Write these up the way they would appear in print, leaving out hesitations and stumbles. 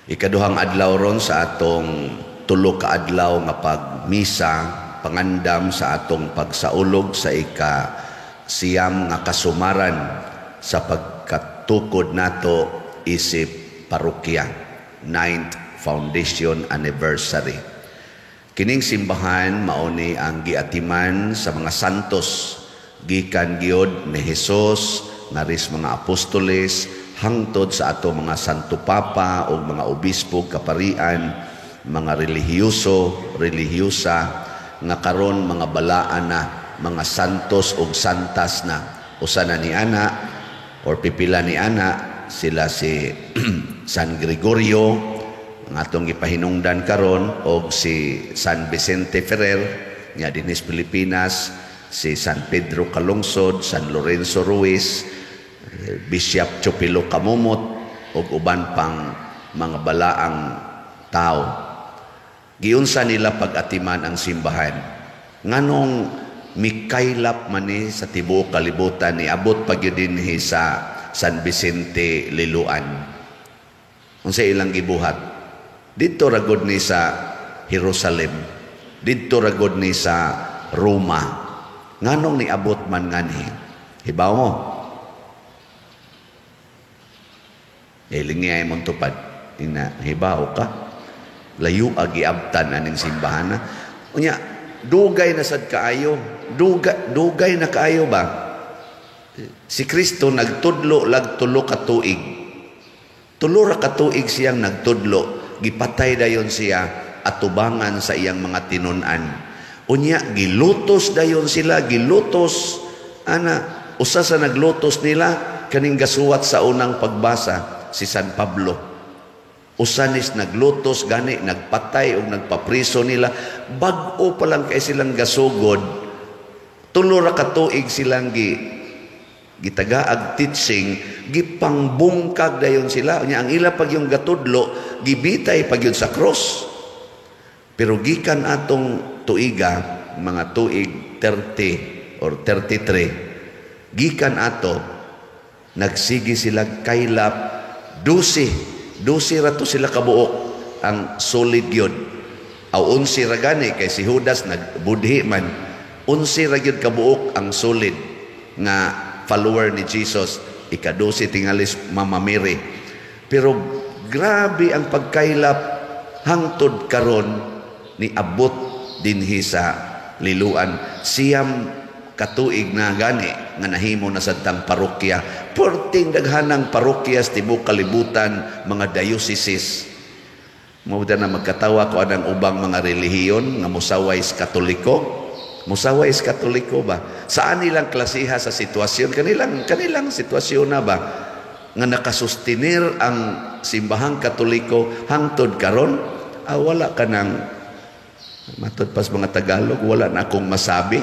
Ikaduhang adlaw ron sa atong tulo ka adlaw nga pagmisa, pangandam sa atong pagsaulog sa ika-siyam nga kasumaran sa pagkatukod nato isip parokya, 9th Foundation Anniversary. Kining simbahan mauni ang giatiman sa mga santos gikan gyud ni Hesus naris mga apostoles hangtod sa ato mga santo papa o mga obispo kaparian, mga relihiyosa nga karon mga balaan na mga santos o santas na. Usa na ni ana or pipila ni ana sila si San Gregorio nga atong gipahinungdan karon o si San Vicente Ferrer nga dinis Pilipinas, si San Pedro Calungsod, San Lorenzo Ruiz, Bishop Chupilo Kamumot o uban pang mga balaang tao. Giunsa nila pag-atiman ang simbahan. Nganong mikaylap man ni sa tibuok kalibutan ni abot pagyudinhi sa San Vicente Liloan. Unsa ilang gibuhat? Didto ragod ni sa Jerusalem, didto ragod ni sa Roma. Nganong niabot man ngani? Hibaw mo. Lingay mong tupad. Hibaw ka. Layo agiabtan aning simbahan na. Unya, dugay na sad kaayo. Dugay na kaayo ba? Si Kristo nagtudlo lag tulo ka tuig. Tulo ra ka tuig siyang nagtudlo. Gipatay dayon siya atubangan sa iyang mga tinun-an. Unya, gilutos dayon sila, gilutos. Usa sa naglutos nila, kaning gasuwat sa unang pagbasa, si San Pablo. Usanis naglutos, gani, nagpatay o nagpapriso nila. Bag-o pa lang kay silang gasugod, tulo ra ka tuig silang gitagaag teaching, gipangbungkag dayon sila. Unya, ang ila pag yung gatudlo, gibitay pag yun sa cross. Pero gikan atong tuiga, mga tuig 30 or 33, gikan ato, nagsigi sila kaylap, 12 rato sila kabuok ang solid yun. Aw 11 ra gani kay si Judas nagbudhi man. 11 ra gyud kabuok ang solid nga follower ni Jesus. Ika-12 tingalis Mama Mary. Pero grabe ang pagkaylap hangtod karon ni abot dinhi sa Liloan. Siyam katuig na gani nga nahimo na sadtang parokya. Porting daghanang parokyas tibuok kalibutan, mga dioceses. Mawda na magkatawa ko anang ubang mga relihiyon nga musaways Katoliko. Musaways Katoliko ba? Saan nilang klasiha sa sitwasyon? Kanilang sitwasyon na ba? Nga nakasustinir ang simbahang Katoliko hangtod karon? Wala ka nang matod pas mga Tagalog, wala na akong masabi.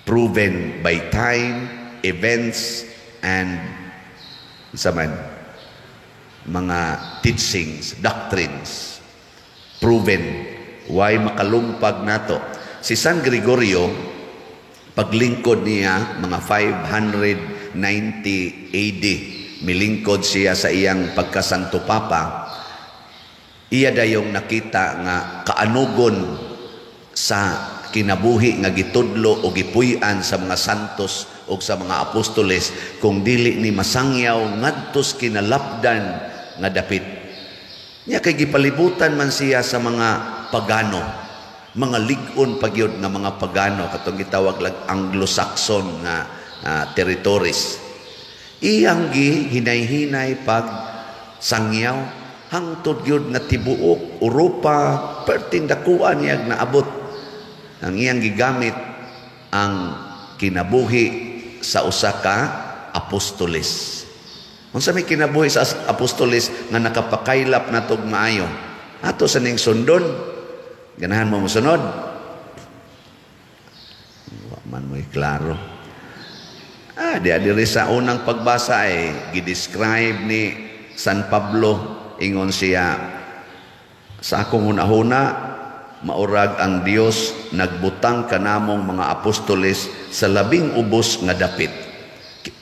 Proven by time, events, and mga teachings, doctrines. Proven. Why makalumpag nato? Si San Gregorio, paglingkod niya, mga 590 AD, milingkod siya sa iyang pagkasanto papa, iya dayong nakita nga kaanugon sa kinabuhi nga gitudlo o gipuy-an sa mga santos o sa mga apostoles kung dili ni masangyaw ngadtos kinalapdan nga dapit. Nya kay gipalibutan man siya sa mga pagano, mga lig-on pagyod nga mga pagano katong gitawag lag Anglo-Saxon nga territories. Iyang hinay-hinay pag sangyaw hangtod gyud nga tibuok Europa perting dakuan niya naabot. Ang iyang gigamit ang kinabuhi sa usa ka apostoles. Unsa may kinabuhi sa apostoles nga nakapakaylap natog maayo? Ato sa ning sundon. Ganahan mo mosunod? Wa man mo'y klaro. Diri sa unang pagbasa gidescribe ni San Pablo, ingon siya, sa akong hunahuna, maurag ang Dios nagbutang kanamong mga apostoles sa 12 nga dapit.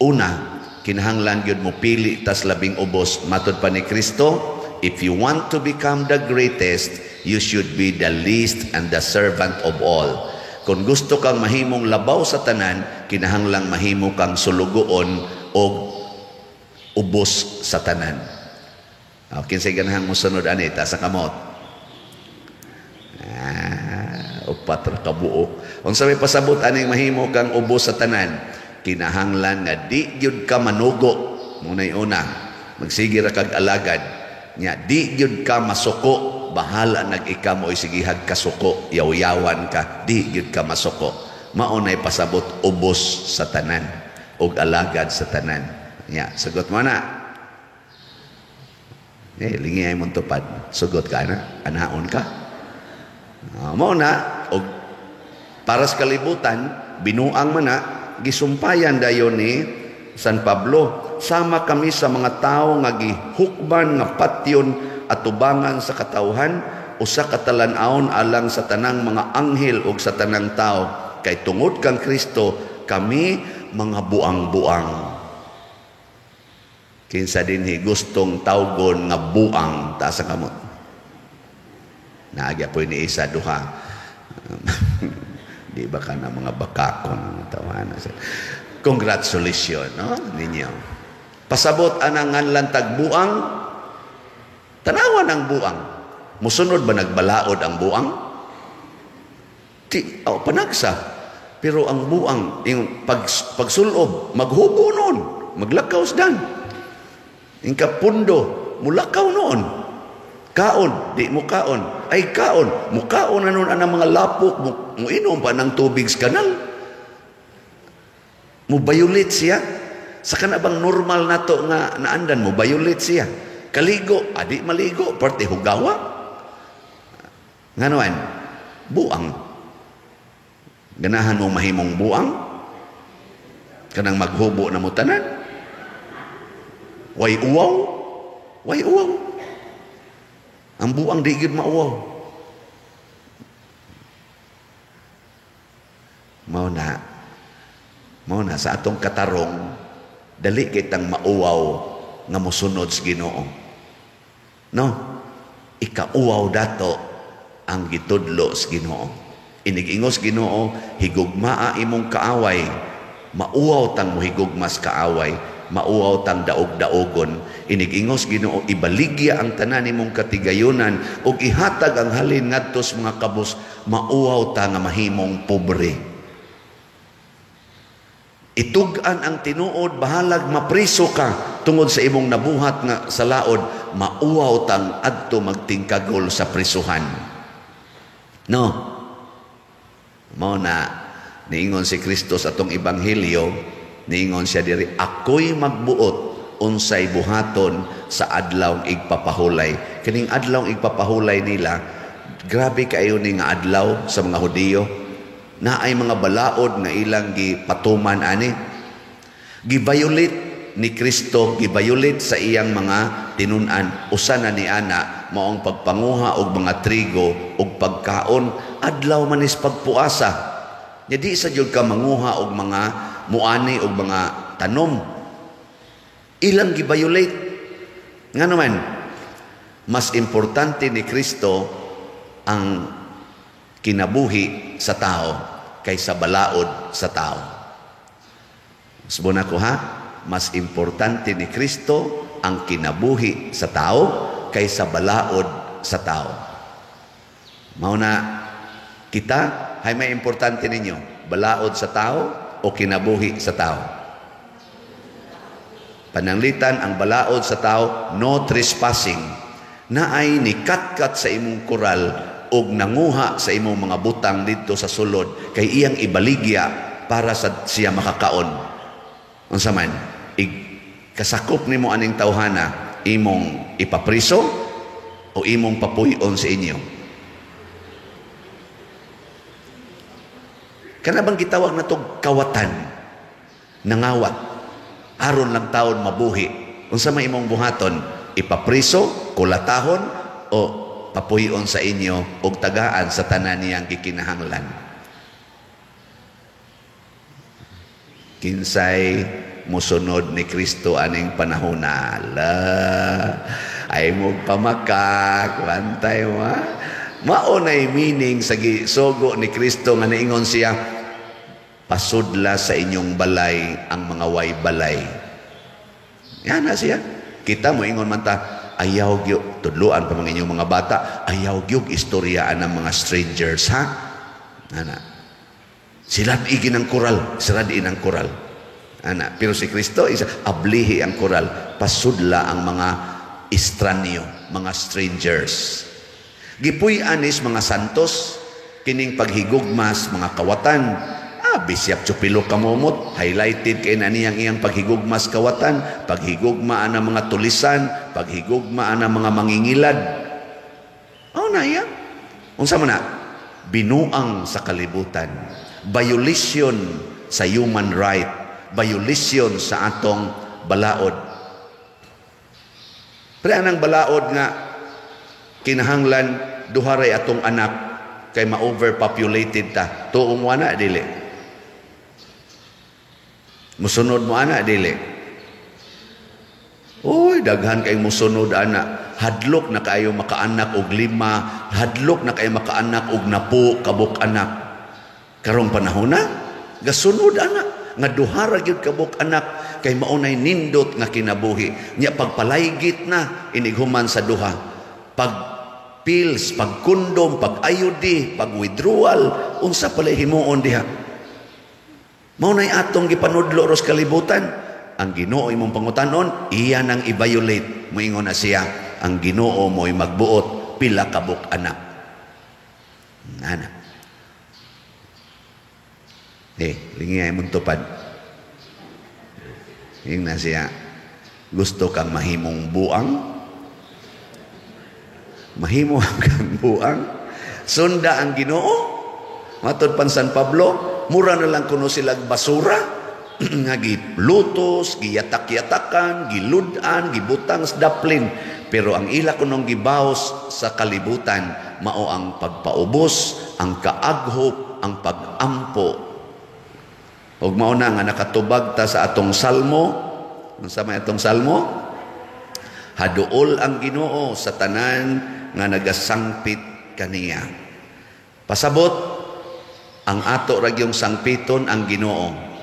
Una, kinahanglan gyud mo pili tas 12 matod pa ni Kristo, if you want to become the greatest, you should be the least and the servant of all. Kung gusto kang mahimong labaw sa tanan, kinahanglang mahimo kang sulugoon o ubos sa tanan. Kinsay ganahang musunod anita sa kamot? Upat ra kabuok. Unsa may pasabot aning mahimo kang ubos sa tanan? Kinahanglan nga di gyud ka manugo. Munay una, magsige ra kag alagad. Nya di gyud ka masuko, bahala nag-ika mo isigihag ka suko, yaw-yawan ka, di gyud ka masuko. Maunay pasabot ubos sa tanan ug alagad sa tanan. Nya sagot mo na. Lingi ay mong tupad. Sugot ka na, anaon ka. Mao na og para sa kalibutan, binuang man na gisumpayan dayon ni San Pablo. Sama kami sa mga tao nga gihukban nga patyon at tubangan sa katawhan usa ka talan-awon alang sa tanang mga anghel ug sa tanang tao kay tungod kang Kristo kami mga buang-buang. Kinsa dinhi gustong tawgon nga buang ta sa kamot. Naagya po ni isa duha. Di ba ka na mga bakakon tawanan. Congratulations, no? Ninyo. Pasabot anang nganlantag buang, tanawan ang buang. Musunod ba nagbalaod ang buang? Panagsa. Pero ang buang, yung pagsulob, maghubo noon, maglakaw dan. Yung kapundo, mulakaw noon. Kaon, di mo kaon. Ay kaon, mukaon na noon ang mga lapok, mo inom pa ng tubig sa kanal. Mo violate siya. Sa kanabang normal na to nga naandan mo, violate siya. Kaligo, adi maligo, parte hugawa. Nganuan, buang. Ganahan mo mahimong buang? Kanang maghubo na mo tanan? Way uwaw? Way uwaw. Ang buang di gid mauwaw. Mao na sa atong katarong dali kitang mauwaw nga mosunod sa Ginoo. No? Ikauwaw dato ang gitudlo sa Ginoo. Inig-ingos Ginoo, higugmaa imong kaaway, mauwaw tang mohigugmas kaaway, mauwaw tang daog-daogon. Inig-ingos Ginoo, ibaligya ang tanan imong katigayunan ug ihatag ang halin ngadto sa mga kabus, mauwaw ta nga mahimong pobre. Itugan ang tinuod, bahalag mapriso ka tungod sa imong nabuhat nga sa laod, mauwaw tang adto magtingkagol sa prisuhan. No? Mao na niingon si Kristo sa atong ebanghelyo, niingon siya diri, ako'y magbuot unsay buhaton sa adlawng igpapahulay. Kining adlawng igpapahulay nila, grabe kayo ni nga adlaw sa mga Hudiyo. Na ay mga balaod nga ilang gipatuman ani. Giviolate ni Kristo, giviolate sa iyang mga tinunan. Usa na ni ana maong pagpanguha og mga trigo og pagkaon, adlaw manis pagpuasa. Jadi sa jud ka manguha og mga muani og mga tanom. Ilang giviolate. Nga naman, mas importante ni Kristo ang kinabuhi sa tao kaysa balaod sa tao. Subon ako ha, mas importante ni Kristo ang kinabuhi sa tao kaysa balaod sa tao. Mao na kita, hay may importante ninyo, balaod sa tao o kinabuhi sa tao? Pananglitan ang balaod sa tao, no trespassing, na ay nikatkat sa imong koral og nanguha sa imong mga butang dito sa sulod kay iyang ibaligya para sa siya makakaon. Unsa man, kasakop nimo aning tawhana, imong ipapriso o imong papuy-on sa inyo. Kana bang gitawag natong kawatan, nangawat, aron lang taon mabuhi. Unsa may imong buhaton, ipapriso, kulatahon o papuyon sa inyo og tagaan sa tanan niyang gikinahanglan. Kinsay musunod ni Kristo aning panahona. I Bantay mo pamakak, bantay mo ha. Maunay meaning sa gisugo ni Kristo nga niingon siya, pasudla sa inyong balay ang mga way balay. Yan na siya. Kita mo ingon man ta, ayaw gyud tudluan pa mga inyong mga bata, ayaw gyud istoryaan ng mga strangers ha. Ana. Sila igin ang koral, sila diin ang koral. Ana, pero si Kristo isa ablihi ang koral, pasudla ang mga estranyo, mga strangers. Gipuy anis mga santos, kining paghigugmas mga kawatan. Bisyap chupilo kamomot, highlighted kay na niyang iyang paghigugmas kawatan, paghigugmaan ng mga tulisan, paghigugmaan ng mga mangingilad. Na iya. Unsa man na? Binuang sa kalibutan. Violation sa human right. Violation sa atong balaod. Pero anang balaod nga kinahanglan duharay atong anak kay ma-overpopulated ta. Tuong mo na dili. Musunod mo ana dili. Uy, daghan kay musunod ana. Hadlok na kayo makaanak og 5, hadlok na kayo makaanak og 10 kabuk anak. Karong panahon na gasunod ana nga duha ra gyud kabuk anak kay maunay nindot nga kinabuhi. Nya pagpalaygit na inighuman sa duha. Pag pills, pag kondom, pag IUD, pag withdrawal, unsa pala himuon diha? Maunay atong gipanudlo ros kalibutan. Ang Ginoo imong pangutanon, iya nang i-violate. Moingon na siya, ang Ginoo mo'y magbuot pila kabuk anak. Ana. Lingay mong tupad. Yung na siya, gusto kang mahimong buang? Mahimo kang buang? Sunda ang Ginoo? Matod pan San Pablo, mura na lang kuno silang basura nga gilutos, giyatak-yatakan, giludan, gibutang sa daplin. Pero ang ila kunong gibaos sa kalibutan mao ang pagpaubos, ang kaaghop, ang pagampo. Ug mao na nga nakatubag ta sa atong salmo. Unsa may atong salmo? Haduol ang Ginoo sa tanan nga nagasangpit kaniya. Pasabot ang ato ragyong sangpiton ang Ginoo.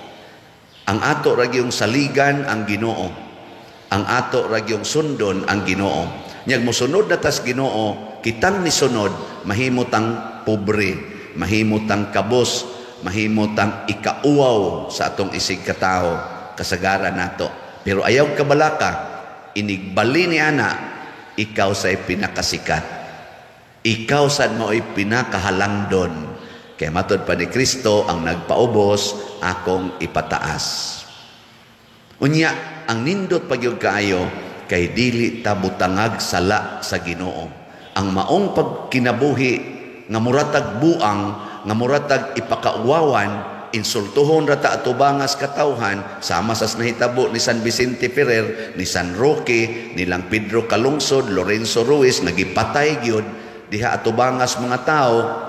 Ang ato ragyong saligan ang Ginoo. Ang ato ragyong sundon ang Ginoo. Nyag mosunod na tas Ginoo, kitang nisunod, mahimutang pobre, mahimutang kabos, mahimutang ikauaw sa atong isig katao, kasagaran nato. Pero ayaw kabalaka, inigbali ni ana, ikaw sa'y pinakasikat. Ikaw sad mo ay pinakahalangdon. Kaya matod pa ni Kristo ang nagpaubos, akong ipataas. Unya, ang nindot pagyud kaayo, kay dili ta butangag sala sa Ginoo. Ang maong pagkinabuhi, nga muratag buang, nga muratag ipakauwawan, insultuhon rata atubangas katawhan, sama sa nahitabo ni San Vicente Ferrer, ni San Roque, nilang Pedro Calungsod, Lorenzo Ruiz, nagipatay gyud diha atubangas mga tao.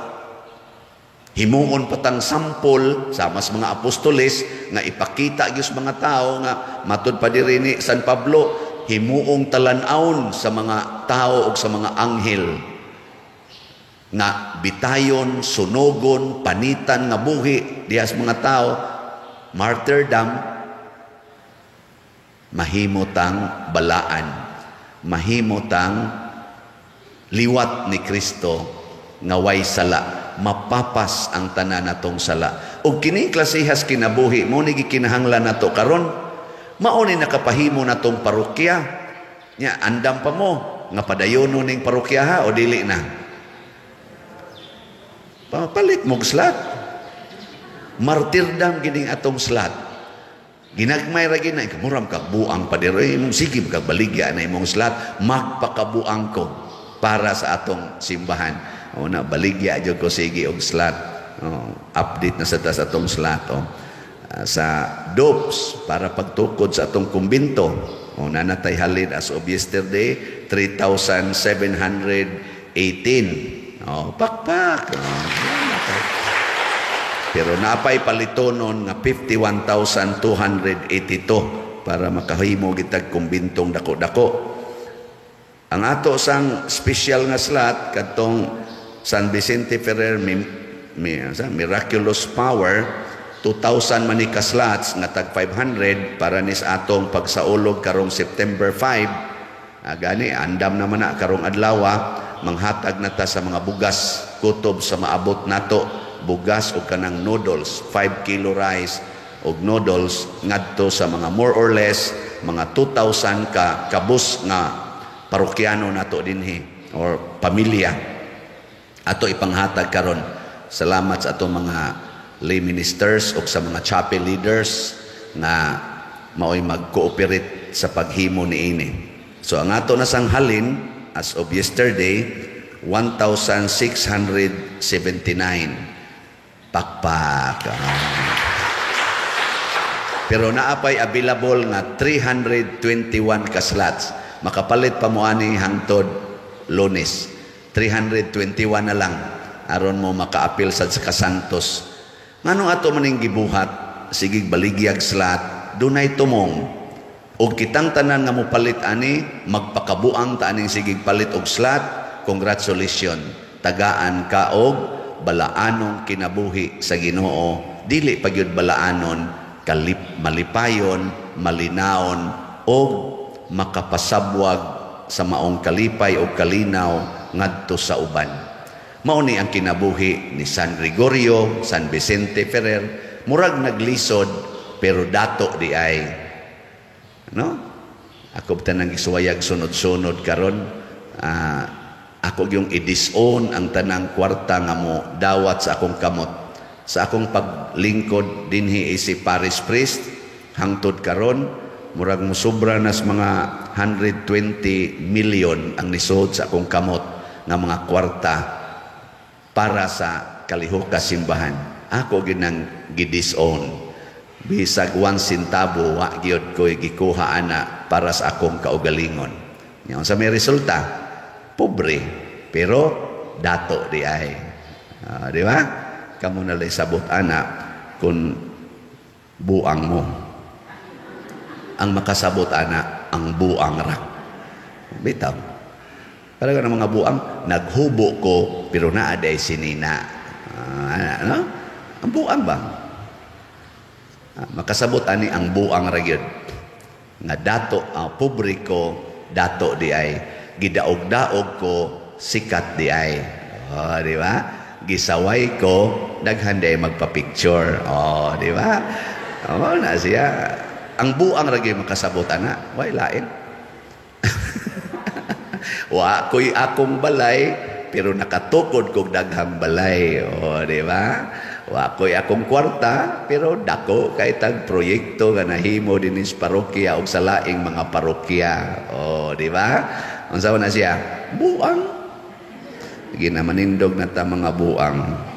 Himuon patang sampol sama sa mga apostoles nga ipakita gyud mga tao nga matud pa diri ni San Pablo, himuong talan-awon sa mga tao ug sa mga anghel nga bitayon, sunogon, panitan nga buhi diha sa mga tao. Martyrdom, mahimutang balaan, mahimutang liwat ni Kristo nga way sala, mapapas ang tanan natong sala. Ug kining klasehas kinabuhi mo ni gikinahanglan nato karon, mao ni nakapahimo natong parokya. Nya andam pa mo nga padayonon ning parokya ha o dili na? Papalit mo slat. Martyrdom gining atong slat. Ginagmay ra gina kamuram kag buang pa diri imong sige kag baligya na imong slat, magpakabuang ko para sa atong simbahan. O na baligya jud ko sige og slat. Update na sa tas atong slat sa DOPS para pagtukod sa atong kumbinto. Nanatay halin as of yesterday 3,718. Pakpak. Pero napay palitonon nga 51,282 para makahimo gitag kumbintong dako-dako. Ang ato sang special nga slot katong San Vicente Ferrer Miraculous Power, 2,000 man ni ka slots nga tag 500 para nis atong pagsaulog karong September 5. Gani andam naman na karong adlaw, manghatag na ta sa mga bugas kutob sa maabot nato, bugas o kanang noodles, 5 kilo rice o noodles ngadto sa mga more or less mga 2,000 ka kabus nga parokyano nato dinhi or pamilya ato ipanghatag karon. Salamat sa atong mga lay ministers o sa mga chapel leaders na maoy mag-cooperate sa paghimo niini. So ang ato na sanghalin as of yesterday 1,679 pakpak. Pero naapay available nga 321 ka slots. Makapalit pa mo ani hangtod Lunes. 321 na lang aron mo makaapil sa Kasantos. Ngano ato maning gibuhat sigig baligyag slot dunay tumong og kitang tanan nga mopalit ani magpakabuang ta aning sigig palit og slot. Congratulations, tagaan ka og balaanong kinabuhi sa Ginoo. Dili pagyud balaanon malipayon, malinaon og makapasabwag sa maong kalipay o kalinaw ngadto sa uban. Mao ni ang kinabuhi ni San Gregorio, San Vicente Ferrer, murag naglisod pero dato di ay. No? Ako tanang isuwayag sunod-sunod karon, ako yung i-disown ang tanang kwarta nga mo dawat sa akong kamot. Sa akong paglingkod dinhi si Parish Priest hangtod karon murag mo sobra nas mga 120 million ang nisuod sa akong kamot nga mga kwarta para sa kalihok ka simbahan. Ako ginang gidisown. Bisag 1 centavo wa gyud ko'y gikuha ana para sa akong kaugalingon. Yan sa may resulta, pobre pero dato di ay. Di ba? Kamu nalay sabot ana kung buang mo. Ang makasabot ana ang buang ra. Bitaw. Para ka ng mga buang naghubo ko pero naa day sinina. No? Ang buang ba? Makasabot ani ang buang ra gyud. Nga dato ang publiko dato di ay gidaog-daog ko sikat di ay. Oh, di ba? Gisaway ko daghan day magpa-picture. Oh, di ba? Oh, na siya. Ang buang ragi makasabot ana, way lain. Wa ko'y akong balay pero nakatukod kog daghang balay. O, di ba? Wa ko'y akong kwarta pero dako kay tag proyekto nga nahimo dinhi sa parokya ug sa laing mga parokya. O, di ba? Unsa na siya? Buang. Ginamanindog na ta mga buang.